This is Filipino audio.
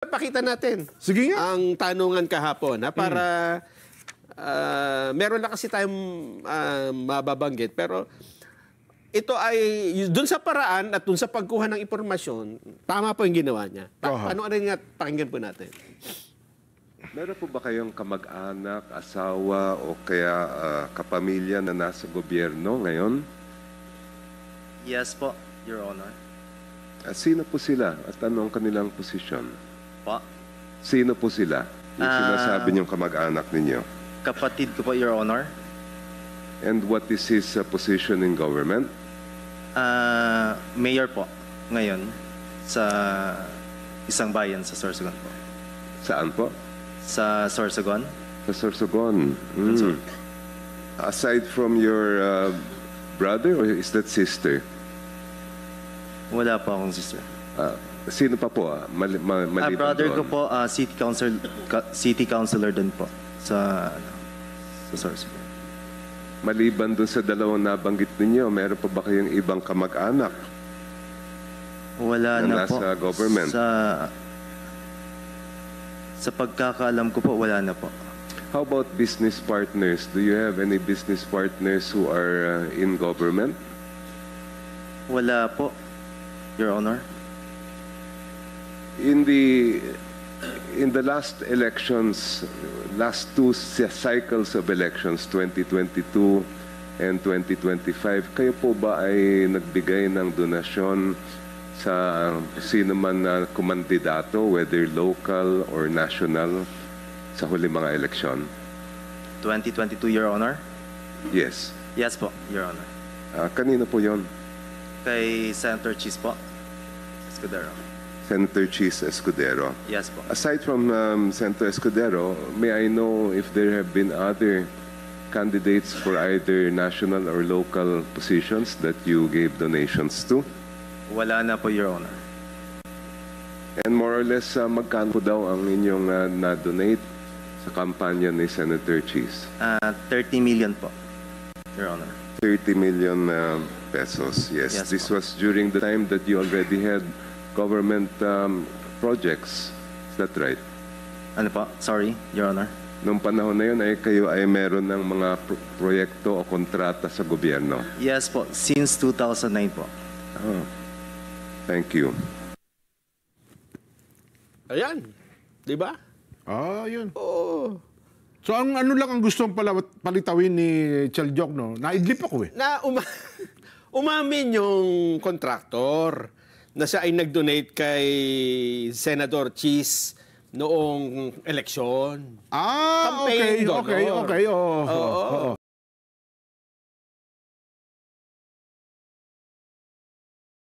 Pakita natin. Sige nga. Ang tanungan kahapon, para meron na kasi tayong mababanggit, pero ito ay dun sa paraan at dun sa pagkuha ng impormasyon, tama po yung ginawa niya. Paano rin nga, pakinggan po natin. Meron po ba kayong kamag-anak, asawa o kaya kapamilya na nasa gobyerno ngayon? Yes po, Your Honor. Sino po sila at ano ang kanilang posisyon? Po? Sino po sila? Yung sinasabi niyong kamag-anak ninyo. Kapatid ko po, Your Honor. And what is his position in government? Mayor po, ngayon, sa isang bayan sa Sorsogon po. Saan po? Sa Sorsogon. Sa Sorsogon. Sir. Aside from your brother or is that sister? Wala po akong sister. Sino pa po? Maliban Brother doon? ko po, city councilor din po sa Sorsogon. Maliban doon sa dalawang nabanggit ninyo, meron pa ba kayong ibang kamag-anak Wala na na po. nasa government? Sa pagkakaalam ko po, wala na po. How about business partners? Do you have any business partners who are in government? Wala po, Your Honor. In the last elections, last two cycles of elections, 2022 and 2025, kayo po ba ay nagbigay ng donasyon sa sino man na kumandidato, whether local or national, sa huli mga eleksyon? 2022, Your Honor? Yes. Yes po, Your Honor. Kanino po yon? Kay Senator Cheese po, Escudero. Senator Cheese Escudero. Yes po. Aside from Senator Escudero, may I know if there have been other candidates for either national or local positions that you gave donations to? Wala na po, Your Honor. And more or less, magkano daw ang inyong na-donate sa kampanya ni Senator Cheese? 30 million po, Your Honor. 30 million pesos, yes. Yes, This po. was during the time that you already had government projects. Is that right? Ano po? Sorry, Your Honor. Noong panahon na yun, kayo ay meron ng mga proyekto o kontrata sa gobyerno? Yes po, since 2009 po. Oh. Thank you. Ayan. Di ba? Yun. Oo. So, ang ano lang ang gustong palitawin ni Cheljok, no? Naidlip ako eh. Umamin yung kontraktor na siya ay nag-donate kay Senator Cheese noong eleksyon. Okay. Campaign doon. Oo.